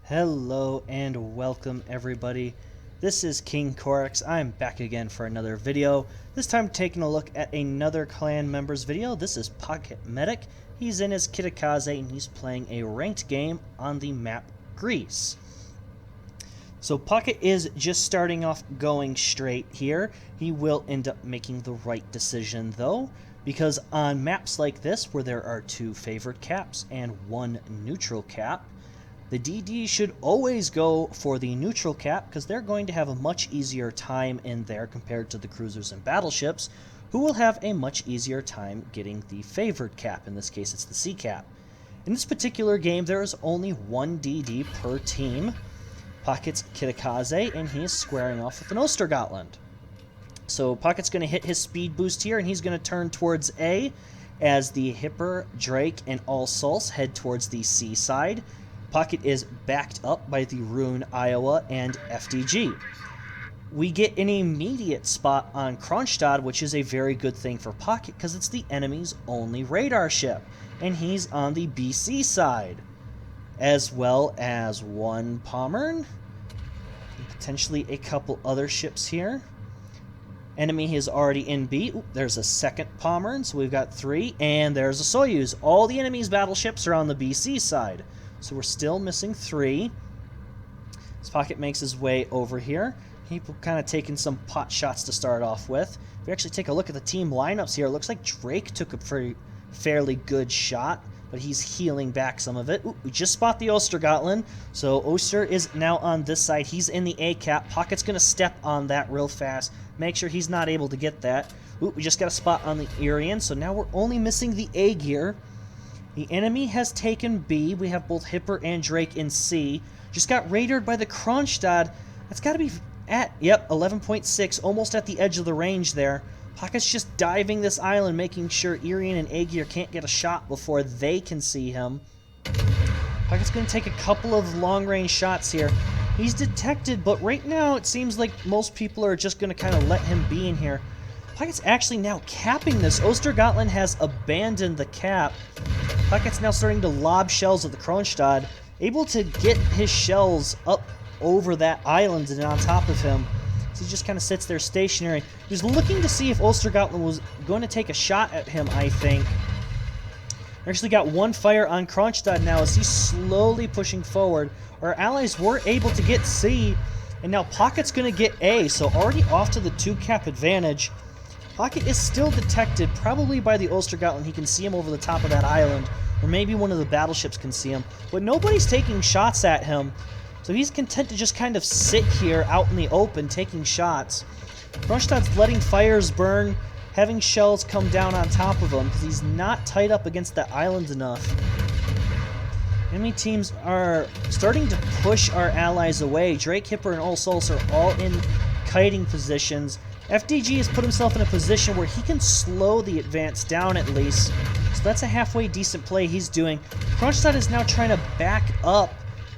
Hello and welcome everybody. This is King Corax. I'm back again for another video. This time taking a look at another clan member's video. This is Pocket Medic. He's in his Kitakaze and he's playing a ranked game on the map Greece. So Pocket is just starting off going straight here. He will end up making the right decision though, because on maps like this where there are two favored caps and one neutral cap, the DD should always go for the neutral cap because they're going to have a much easier time in there compared to the cruisers and battleships, who will have a much easier time getting the favored cap. In this case, it's the C cap. In this particular game, there is only one DD per team. Pocket's Kitakaze, and he is squaring off with an Ostergotland. So Pocket's going to hit his speed boost here, and he's going to turn towards A as the Hipper, Drake, and All Souls head towards the C side. Pocket is backed up by the Rune, Iowa, and FDG. We get an immediate spot on Kronstadt, which is a very good thing for Pocket because it's the enemy's only radar ship, and he's on the BC side, as well as one Pommern, and potentially a couple other ships here. Enemy is already in B. Ooh, there's a second Pommern, so we've got three, and there's a Soyuz. All the enemy's battleships are on the BC side. So we're still missing three. As Pocket makes his way over here, he's kind of taking some pot shots to start off with. If we actually take a look at the team lineups here, it looks like Drake took a fairly good shot, but he's healing back some of it. Ooh, we just spot the Ostergotland, so Oster is now on this side. He's in the A cap. Pocket's going to step on that real fast, make sure he's not able to get that. Ooh, we just got a spot on the Irian, so now we're only missing the A gear. The enemy has taken B. We have both Hipper and Drake in C. Just got radared by the Kronstadt. That's got to be at, 11.6, almost at the edge of the range there. Pocket's just diving this island, making sure Irian and Aegir can't get a shot before they can see him. Pocket's going to take a couple of long-range shots here. He's detected, but right now it seems like most people are just going to kind of let him be in here. Pocket's actually now capping this. Ostergotland has abandoned the cap. Pocket's now starting to lob shells at the Kronstadt, able to get his shells up over that island and on top of him. So he just kind of sits there stationary. He was looking to see if Ostergotland was going to take a shot at him, I think. We actually got one fire on Kronstadt now as he's slowly pushing forward. Our allies were able to get C, and now Pocket's going to get A, so already off to the 2-cap advantage. Pocket is still detected, probably by the Ostergotland. He can see him over the top of that island, or maybe one of the battleships can see him, but nobody's taking shots at him, so he's content to just kind of sit here out in the open taking shots. Kronstadt's letting fires burn, having shells come down on top of him because he's not tied up against that island enough. Enemy teams are starting to push our allies away. Drake, Hipper, and All Souls are all in kiting positions. FDG has put himself in a position where he can slow the advance down at least. So that's a halfway decent play he's doing. Kronstadt is now trying to back up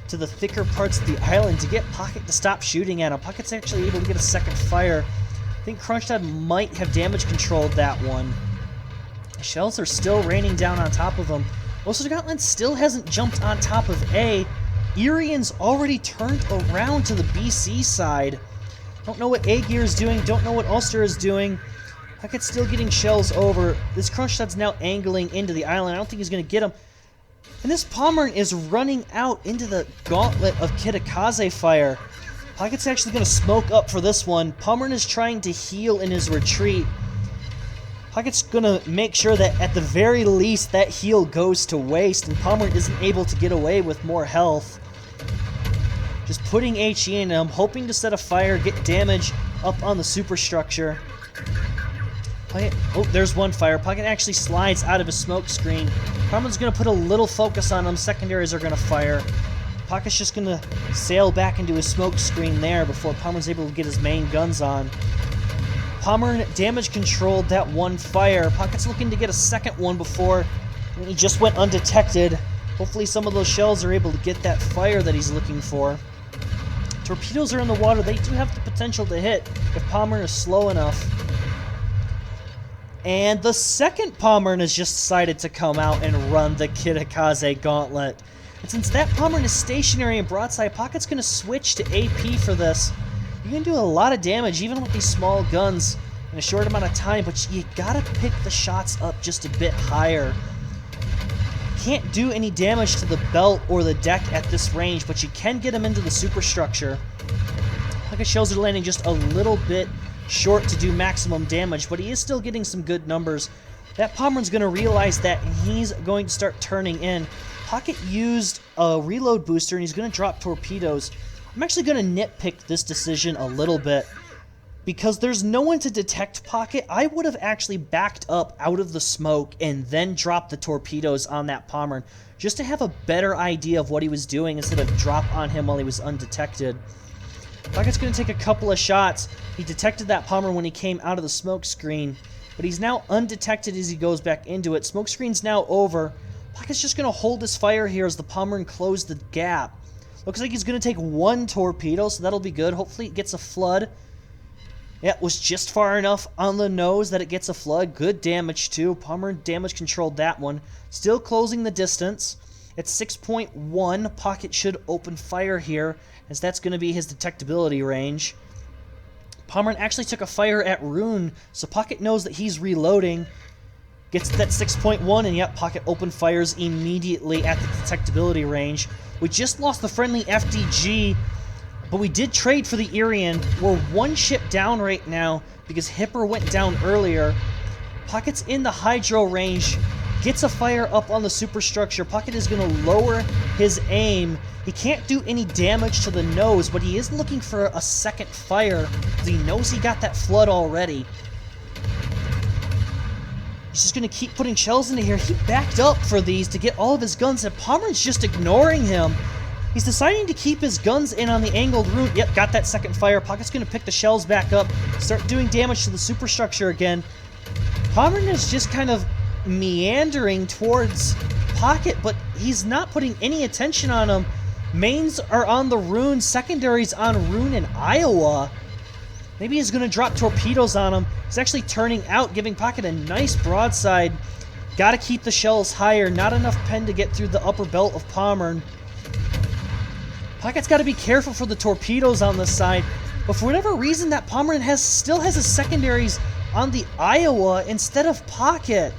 to the thicker parts of the island to get Pocket to stop shooting at him. Pocket's actually able to get a second fire. I think Kronstadt might have damage controlled that one. The shells are still raining down on top of him. Ostergotland still hasn't jumped on top of A. Irian's already turned around to the BC side. Don't know what Aegir is doing, don't know what Ulster is doing. Pocket's still getting shells over. This Kronstadt's now angling into the island. I don't think he's going to get him. And this Pommern is running out into the gauntlet of Kitakaze fire. Pocket's actually going to smoke up for this one. Pommern is trying to heal in his retreat. Pocket's going to make sure that at the very least that heal goes to waste and Pommern isn't able to get away with more health. Just putting HE in him, hoping to set a fire, get damage up on the superstructure. Pocket, oh, there's one fire. Pocket actually slides out of his smoke screen. Pommern's going to put a little focus on him. Secondaries are going to fire. Pocket's just going to sail back into his smoke screen there before Pommern's able to get his main guns on. Pommern damage controlled that one fire. Pocket's looking to get a second one before he just went undetected. Hopefully some of those shells are able to get that fire that he's looking for. Torpedoes are in the water. They do have the potential to hit if Pommern is slow enough. And the second Pommern has just decided to come out and run the Kitakaze gauntlet. And since that Pommern is stationary and broadside, Pocket's going to switch to AP for this. You can do a lot of damage, even with these small guns, in a short amount of time, but you gotta pick the shots up just a bit higher. Can't do any damage to the belt or the deck at this range, but you can get them into the superstructure. Pocket shells are landing just a little bit short to do maximum damage, but he is still getting some good numbers. That Pommern's going to realize that, and he's going to start turning in. Pocket used a reload booster, and he's going to drop torpedoes. I'm actually going to nitpick this decision a little bit, because there's no one to detect Pocket. I would have actually backed up out of the smoke and then dropped the torpedoes on that Pommern, just to have a better idea of what he was doing instead of drop on him while he was undetected. Pocket's going to take a couple of shots. He detected that Pommern when he came out of the smoke screen, but he's now undetected as he goes back into it. Smoke screen's now over. Pocket's just going to hold his fire here as the Pommern closed the gap. Looks like he's going to take one torpedo, so that'll be good. Hopefully it gets a flood. Yeah, it was just far enough on the nose that it gets a flood. Good damage, too. Pommern damage controlled that one. Still closing the distance. At 6.1, Pocket should open fire here, as that's going to be his detectability range. Pommern actually took a fire at Rune, so Pocket knows that he's reloading. Gets that 6.1, and yep, Pocket open fires immediately at the detectability range. We just lost the friendly FDG, but we did trade for the Irian. We're one ship down right now because Hipper went down earlier. Pocket's in the hydro range, gets a fire up on the superstructure. Pocket is going to lower his aim. He can't do any damage to the nose, but he is looking for a second fire because he knows he got that flood already. He's just going to keep putting shells into here. He backed up for these to get all of his guns, and Pommern's just ignoring him. He's deciding to keep his guns in on the angled route. Yep, got that second fire. Pocket's going to pick the shells back up, start doing damage to the superstructure again. Pommern is just kind of meandering towards Pocket, but he's not putting any attention on him. Mains are on the Rune, secondaries on Rune and Iowa. Maybe he's going to drop torpedoes on him. He's actually turning out, giving Pocket a nice broadside. Got to keep the shells higher. Not enough pen to get through the upper belt of Pommern. Pocket's got to be careful for the torpedoes on this side. But for whatever reason, that Pommern still has his secondaries on the Iowa instead of Pocket.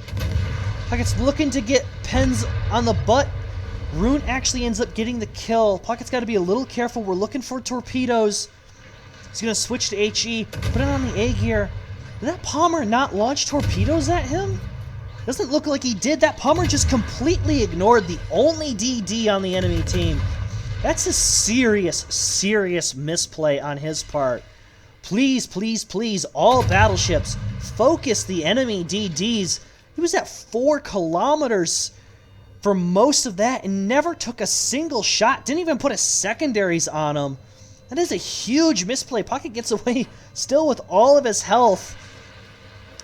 Pocket's looking to get pens on the butt. Rune actually ends up getting the kill. Pocket's got to be a little careful. We're looking for torpedoes. He's going to switch to HE, put it on the A gear. Did that Pommern not launch torpedoes at him? Doesn't look like he did. That Pommern just completely ignored the only DD on the enemy team. That's a serious, serious misplay on his part. Please, please, please, all battleships, focus the enemy DDs. He was at 4 kilometers for most of that and never took a single shot. Didn't even put a secondaries on him. That is a huge misplay. Pocket gets away still with all of his health.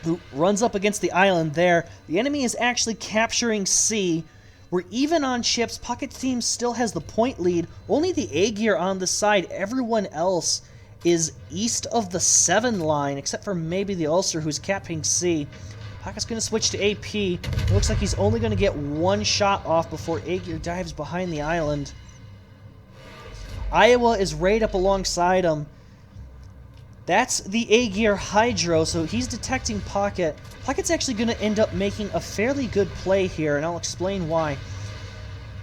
Who runs up against the island there. The enemy is actually capturing C. We're even on ships. Pocket's team still has the point lead. Only the A gear on the side. Everyone else is east of the 7 line, except for maybe the Ulster, who's capping C. Pocket's going to switch to AP. It looks like he's only going to get one shot off before A gear dives behind the island. Iowa is right up alongside him. That's the A gear Hydro, so he's detecting Pocket. Pocket's actually going to end up making a fairly good play here, and I'll explain why.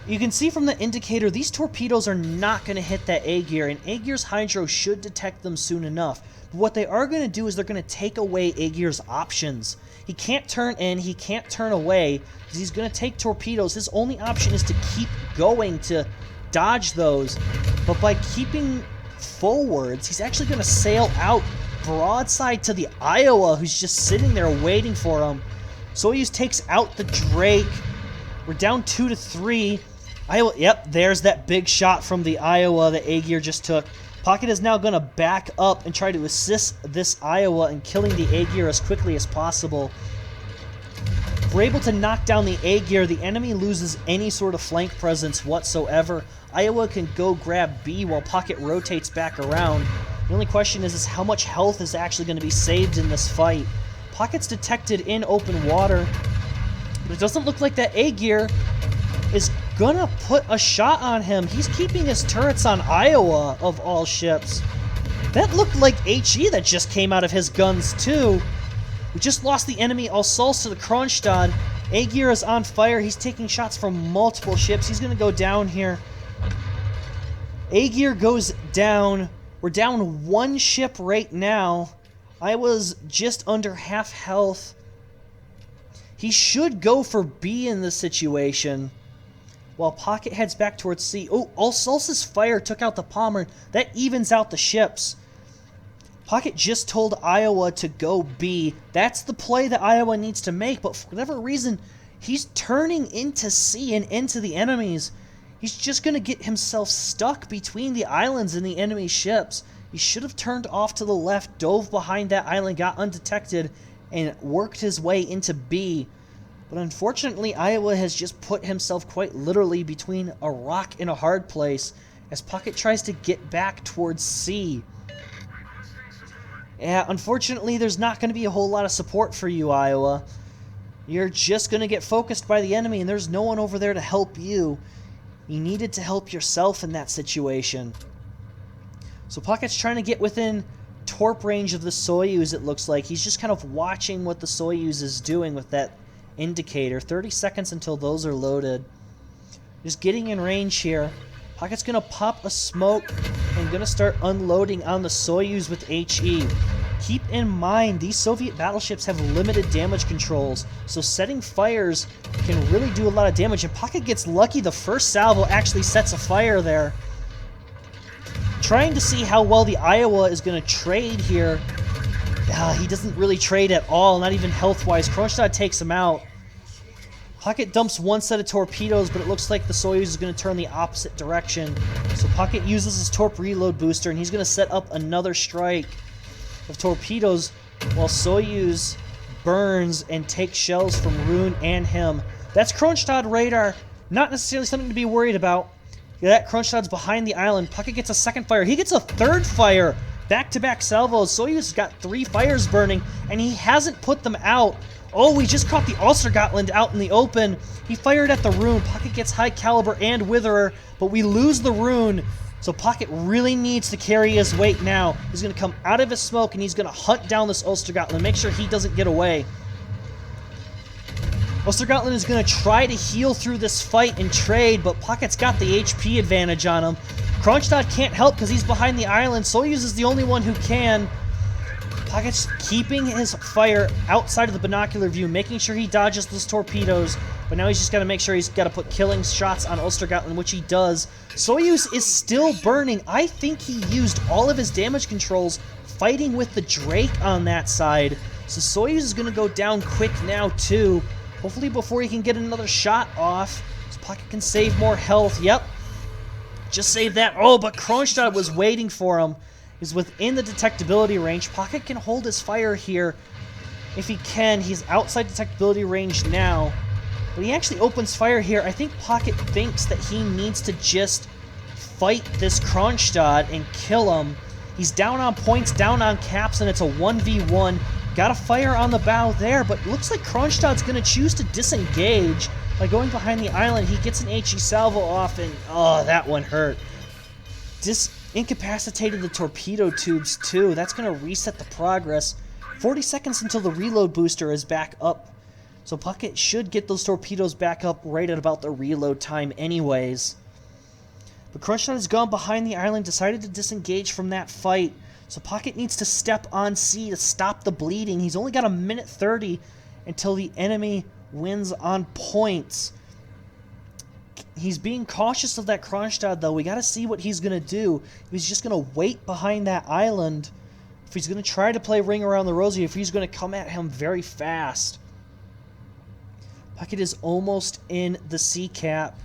You can see from the indicator, these torpedoes are not going to hit that A gear, and A gear's Hydro should detect them soon enough. But what they are going to do is they're going to take away A gear's options. He can't turn in, he can't turn away, because he's going to take torpedoes. His only option is to keep going to dodge those, but by keeping forwards, he's actually going to sail out broadside to the Iowa, who's just sitting there waiting for him. Soyuz takes out the Drake. We're down 2-3. Iowa, yep, there's that big shot from the Iowa that A gear just took. Pocket is now going to back up and try to assist this Iowa in killing the A gear as quickly as possible. If we're able to knock down the A gear, the enemy loses any sort of flank presence whatsoever. Iowa can go grab B while Pocket rotates back around. The only question is how much health is actually going to be saved in this fight. Pocket's detected in open water, but it doesn't look like that A gear is gonna put a shot on him. He's keeping his turrets on Iowa, of all ships. That looked like HE that just came out of his guns, too. We just lost the enemy Alsace to the Kronstadt. Aegir is on fire. He's taking shots from multiple ships. He's gonna go down here. Aegir goes down. We're down one ship right now. I was just under half health. He should go for B in this situation. While Pocket heads back towards C. Oh, Alsace's fire took out the Palmer. That evens out the ships. Pocket just told Iowa to go B. That's the play that Iowa needs to make, but for whatever reason, he's turning into C and into the enemies. He's just going to get himself stuck between the islands and the enemy ships. He should have turned off to the left, dove behind that island, got undetected, and worked his way into B. But unfortunately, Iowa has just put himself quite literally between a rock and a hard place as Pocket tries to get back towards C. Yeah, unfortunately, there's not going to be a whole lot of support for you, Iowa. You're just going to get focused by the enemy, and there's no one over there to help you. You needed to help yourself in that situation. So Pocket's trying to get within torp range of the Soyuz, it looks like. He's just kind of watching what the Soyuz is doing with that indicator. 30 seconds until those are loaded. Just getting in range here. Pocket's going to pop a smoke and going to start unloading on the Soyuz with HE. Keep in mind, these Soviet battleships have limited damage controls, so setting fires can really do a lot of damage. And Pocket gets lucky. The first salvo actually sets a fire there. Trying to see how well the Iowa is going to trade here. He doesn't really trade at all, not even health-wise. Kronstadt takes him out. Pocket dumps one set of torpedoes, but it looks like the Soyuz is going to turn the opposite direction. So Pocket uses his torp reload booster, and he's going to set up another strike of torpedoes while Soyuz burns and takes shells from Rune and him. That's Kronstadt radar. Not necessarily something to be worried about. That Kronstadt's behind the island. Pocket gets a second fire. He gets a third fire. Back-to-back salvos. Soyuz has got 3 fires burning, and he hasn't put them out. Oh, we just caught the Ulstergotland out in the open. He fired at the Rune. Pocket gets high caliber and Witherer, but we lose the Rune. So Pocket really needs to carry his weight now. He's going to come out of his smoke, and he's going to hunt down this Ulstergotland, make sure he doesn't get away. Ulstergotland is going to try to heal through this fight and trade, but Pocket's got the HP advantage on him. Kronstadt can't help because he's behind the island. Soyuz is the only one who can. Pocket's keeping his fire outside of the binocular view, making sure he dodges those torpedoes, but now he's just got to make sure he's got to put killing shots on Ulstergotland, which he does. Soyuz is still burning. I think he used all of his damage controls fighting with the Drake on that side. So Soyuz is going to go down quick now, too. Hopefully before he can get another shot off, so Pocket can save more health. Yep. Just save that. Oh, but Kronstadt was waiting for him. He's within the detectability range. Pocket can hold his fire here if he can. He's outside detectability range now. But he actually opens fire here. I think Pocket thinks that he needs to just fight this Kronstadt and kill him. He's down on points, down on caps, and it's a 1v1. Got a fire on the bow there, but looks like Kronstadt's going to choose to disengage by going behind the island. He gets an HE salvo off, and oh, that one hurt. Incapacitated the torpedo tubes, too. That's going to reset the progress. 40 seconds until the reload booster is back up. So Pocket should get those torpedoes back up right at about the reload time anyways. But Kronstadt has gone behind the island, decided to disengage from that fight. So Pocket needs to step on C to stop the bleeding. He's only got a minute 30 until the enemy wins on points. He's being cautious of that Kronstadt, though. We got to see what he's going to do. If he's just going to wait behind that island, if he's going to try to play Ring Around the Rosie, if he's going to come at him very fast. Pocket is almost in the C cap.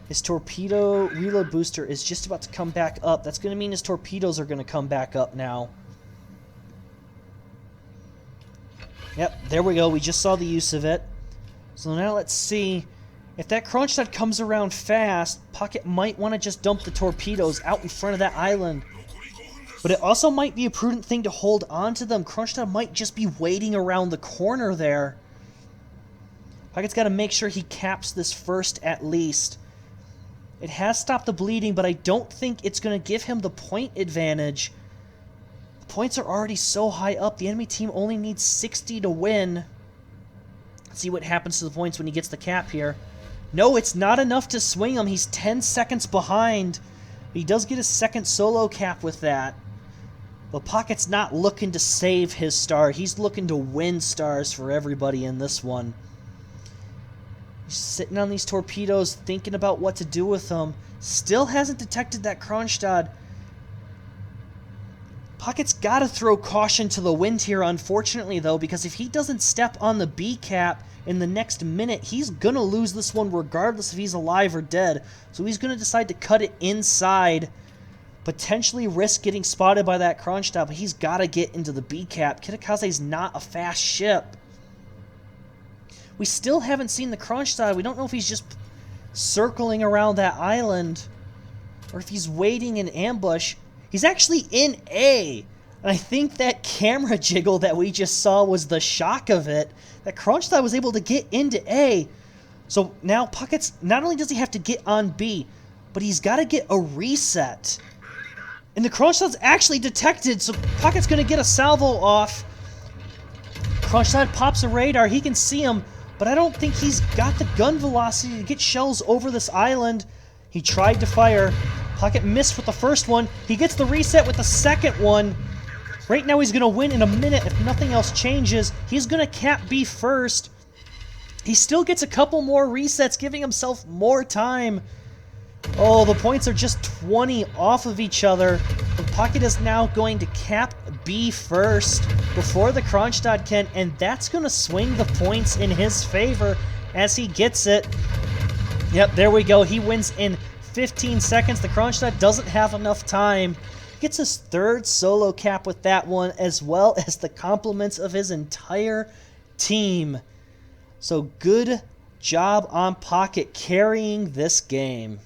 His torpedo reload booster is just about to come back up. That's going to mean his torpedoes are going to come back up now. Yep, there we go. We just saw the use of it. So now let's see. If that Kronstadt comes around fast, Pocket might want to just dump the torpedoes out in front of that island. But it also might be a prudent thing to hold on to them. Kronstadt might just be waiting around the corner there. Pocket's got to make sure he caps this first at least. It has stopped the bleeding, but I don't think it's going to give him the point advantage. The points are already so high up. The enemy team only needs 60 to win. Let's see what happens to the points when he gets the cap here. No, it's not enough to swing him. He's 10 seconds behind. He does get a second solo cap with that. But Pocket's not looking to save his star. He's looking to win stars for everybody in this one. He's sitting on these torpedoes, thinking about what to do with them. Still hasn't detected that Kronstadt. Pocket's got to throw caution to the wind here, unfortunately, though, because if he doesn't step on the B cap in the next minute, he's going to lose this one regardless if he's alive or dead. So he's going to decide to cut it inside, potentially risk getting spotted by that Kronstadt, but he's got to get into the B cap. Kitakaze's not a fast ship. We still haven't seen the Kronstadt. We don't know if he's just circling around that island or if he's waiting in ambush. He's actually in A. And I think that camera jiggle that we just saw was the shock of it. That Kronstadt was able to get into A. So now Pocket's, not only does he have to get on B, but he's got to get a reset. And the Kronstadt's actually detected, so Pocket's going to get a salvo off. Kronstadt pops a radar. He can see him. But I don't think he's got the gun velocity to get shells over this island. He tried to fire. Pocket missed with the first one. He gets the reset with the second one. Right now he's going to win in a minute if nothing else changes. He's going to cap B first. He still gets a couple more resets, giving himself more time. Oh, the points are just 20 off of each other. The Pocket is now going to cap B first before the Kronstadt can, and that's going to swing the points in his favor as he gets it. Yep, there we go. He wins in 15 seconds. The Kronstadt doesn't have enough time. Gets his third solo cap with that one, as well as the compliments of his entire team. So good job on Pocket carrying this game.